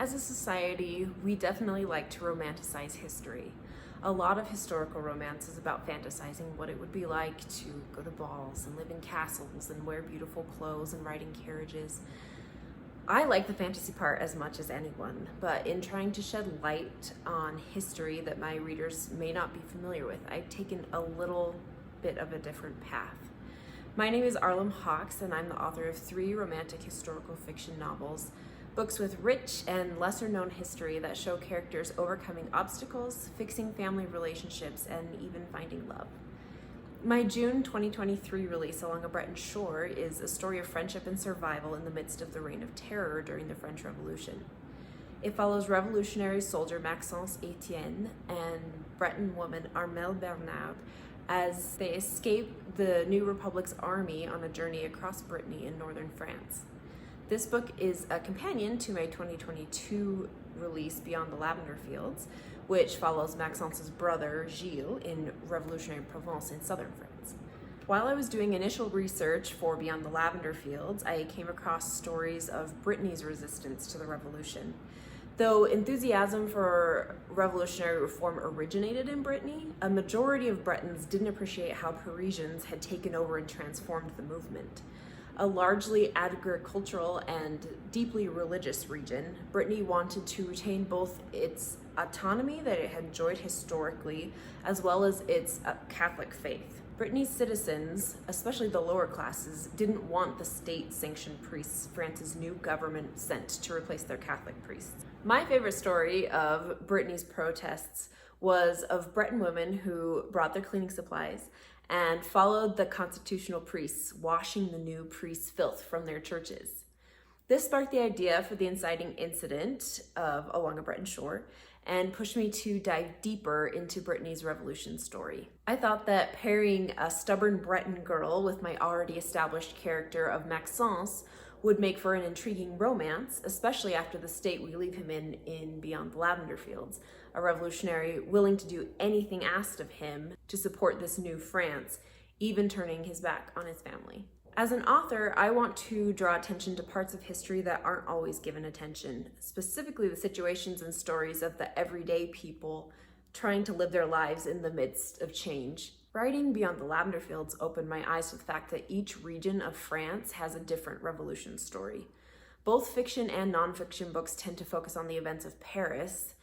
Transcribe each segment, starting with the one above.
As a society, we definitely like to romanticize history. A lot of historical romance is about fantasizing what it would be like to go to balls and live in castles and wear beautiful clothes and ride in carriages. I like the fantasy part as much as anyone, but in trying to shed light on history that my readers may not be familiar with, I've taken a little bit of a different path. My name is Arlem and I'm the author of 3 romantic historical fiction novels, books with rich and lesser-known history that show characters overcoming obstacles, fixing family relationships, and even finding love. My June 2023 release, Along a Breton Shore, is a story of friendship and survival in the midst of the Reign of Terror during the French Revolution. It follows revolutionary soldier Maxence Étienne and Breton woman Armelle Bernard as they escape the New Republic's army on a journey across Brittany in northern France. This book is a companion to my 2022 release, Beyond the Lavender Fields, which follows Maxence's brother, Gilles, in revolutionary Provence in southern France. While I was doing initial research for Beyond the Lavender Fields, I came across stories of Brittany's resistance to the revolution. Though enthusiasm for revolutionary reform originated in Brittany, a majority of Bretons didn't appreciate how Parisians had taken over and transformed the movement. A largely agricultural and deeply religious region, Brittany wanted to retain both its autonomy that it had enjoyed historically, as well as its Catholic faith. Brittany's citizens, especially the lower classes, didn't want the state-sanctioned priests France's new government sent to replace their Catholic priests. My favorite story of Brittany's protests was of Breton women who brought their cleaning supplies and followed the constitutional priests, washing the new priests' filth from their churches. This sparked the idea for the inciting incident of Along a Breton Shore and pushed me to dive deeper into Brittany's revolution story. I thought that pairing a stubborn Breton girl with my already established character of Maxence would make for an intriguing romance, especially after the state we leave him in Beyond the Lavender Fields, a revolutionary willing to do anything asked of him to support this new France, even turning his back on his family. As an author, I want to draw attention to parts of history that aren't always given attention, specifically the situations and stories of the everyday people trying to live their lives in the midst of change. Writing Beyond the Lavender Fields opened my eyes to the fact that each region of France has a different revolution story. Both fiction and nonfiction books tend to focus on the events of Paris,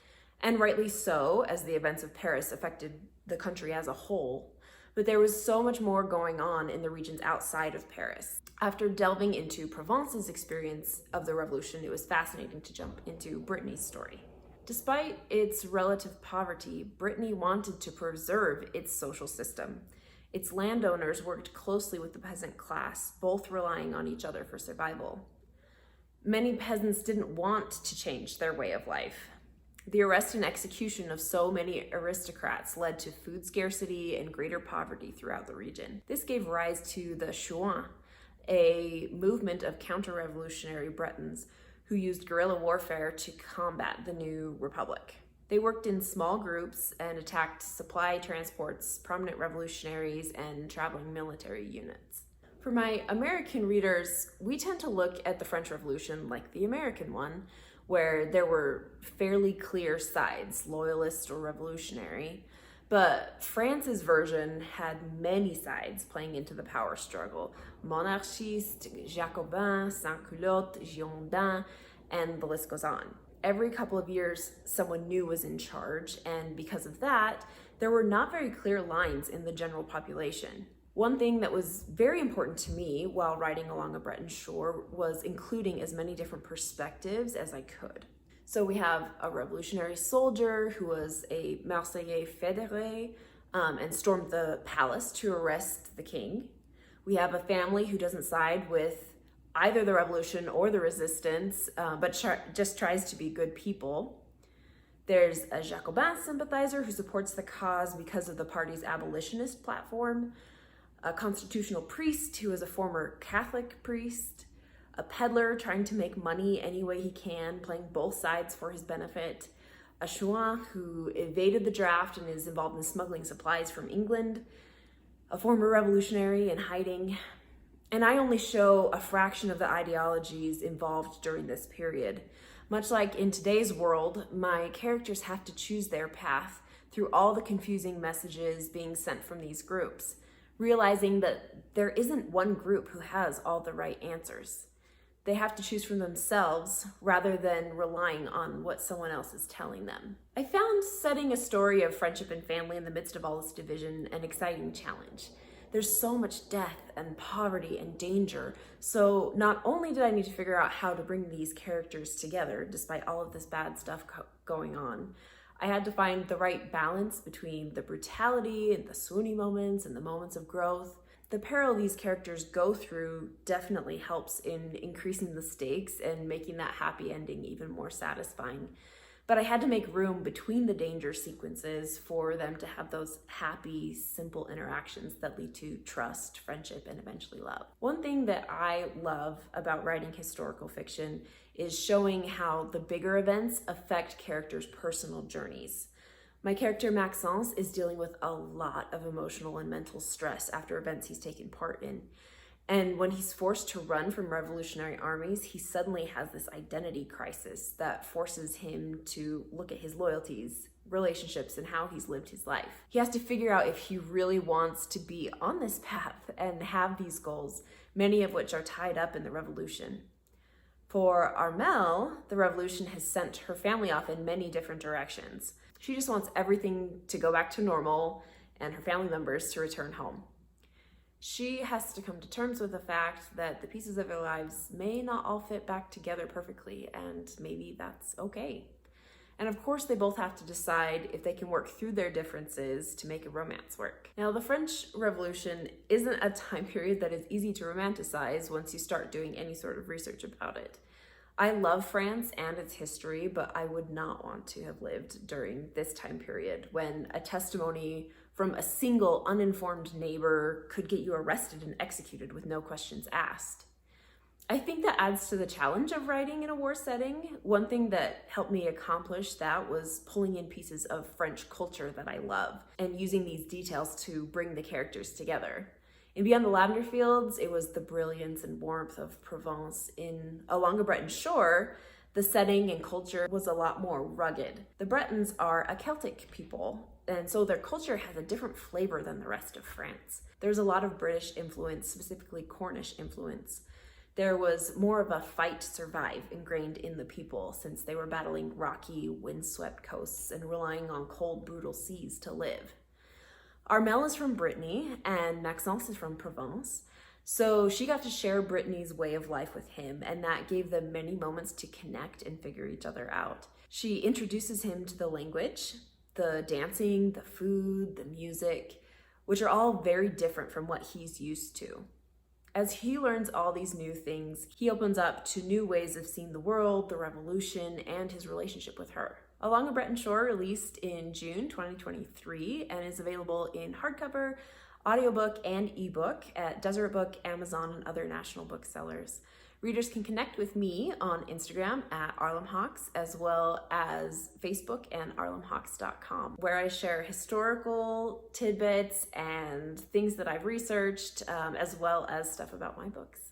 and rightly so, as the events of Paris affected the country as a whole. But there was so much more going on in the regions outside of Paris. After delving into Provence's experience of the revolution, it was fascinating to jump into Brittany's story. Despite its relative poverty, Brittany wanted to preserve its social system. Its landowners worked closely with the peasant class, both relying on each other for survival. Many peasants didn't want to change their way of life. The arrest and execution of so many aristocrats led to food scarcity and greater poverty throughout the region. This gave rise to the Chouans, a movement of counterrevolutionary Bretons who used guerrilla warfare to combat the new republic. They worked in small groups and attacked supply transports, prominent revolutionaries, and traveling military units. For my American readers, we tend to look at the French Revolution like the American one, where there were fairly clear sides, loyalist or revolutionary. But France's version had many sides playing into the power struggle: monarchiste, jacobin, sans-culotte, girondin, and the list goes on. Every couple of years, someone new was in charge, and because of that, there were not very clear lines in the general population. One thing that was very important to me while writing Along a Breton Shore was including as many different perspectives as I could. So we have a revolutionary soldier who was a Marseillais fédéré and stormed the palace to arrest the king. We have a family who doesn't side with either the revolution or the resistance, but just tries to be good people. There's a Jacobin sympathizer who supports the cause because of the party's abolitionist platform, a constitutional priest who is a former Catholic priest, a peddler trying to make money any way he can, playing both sides for his benefit, a Chouan who evaded the draft and is involved in smuggling supplies from England, a former revolutionary in hiding. And I only show a fraction of the ideologies involved during this period. Much like in today's world, my characters have to choose their path through all the confusing messages being sent from these groups, realizing that there isn't one group who has all the right answers. They have to choose for themselves rather than relying on what someone else is telling them. I found setting a story of friendship and family in the midst of all this division an exciting challenge. There's so much death and poverty and danger, so not only did I need to figure out how to bring these characters together despite all of this bad stuff going on, I had to find the right balance between the brutality and the swoony moments and the moments of growth. The peril these characters go through definitely helps in increasing the stakes and making that happy ending even more satisfying. But I had to make room between the danger sequences for them to have those happy, simple interactions that lead to trust, friendship, and eventually love. One thing that I love about writing historical fiction is showing how the bigger events affect characters' personal journeys. My character Maxence is dealing with a lot of emotional and mental stress after events he's taken part in. And when he's forced to run from revolutionary armies, he suddenly has this identity crisis that forces him to look at his loyalties, relationships, and how he's lived his life. He has to figure out if he really wants to be on this path and have these goals, many of which are tied up in the revolution. For Armelle, the revolution has sent her family off in many different directions. She just wants everything to go back to normal and her family members to return home. She has to come to terms with the fact that the pieces of their lives may not all fit back together perfectly, and maybe that's okay. And of course, they both have to decide if they can work through their differences to make a romance work. Now, the French Revolution isn't a time period that is easy to romanticize once you start doing any sort of research about it. I love France and its history, but I would not want to have lived during this time period when a testimony from a single uninformed neighbor could get you arrested and executed with no questions asked. I think that adds to the challenge of writing in a war setting. One thing that helped me accomplish that was pulling in pieces of French culture that I love and using these details to bring the characters together. In Beyond the Lavender Fields, it was the brilliance and warmth of Provence. Along a Breton shore, the setting and culture was a lot more rugged. The Bretons are a Celtic people, and so their culture has a different flavor than the rest of France. There's a lot of British influence, specifically Cornish influence. There was more of a fight to survive ingrained in the people since they were battling rocky, windswept coasts and relying on cold, brutal seas to live. Armelle is from Brittany and Maxence is from Provence, so she got to share Brittany's way of life with him, and that gave them many moments to connect and figure each other out. She introduces him to the language, the dancing, the food, the music, which are all very different from what he's used to. As he learns all these new things, he opens up to new ways of seeing the world, the revolution, and his relationship with her. Along a Breton Shore released in June 2023 and is available in hardcover, audiobook, and ebook at Deseret Book, Amazon, and other national booksellers. Readers can connect with me on Instagram at arlemhawks, as well as Facebook and arlemhawks.com, where I share historical tidbits and things that I've researched, as well as stuff about my books.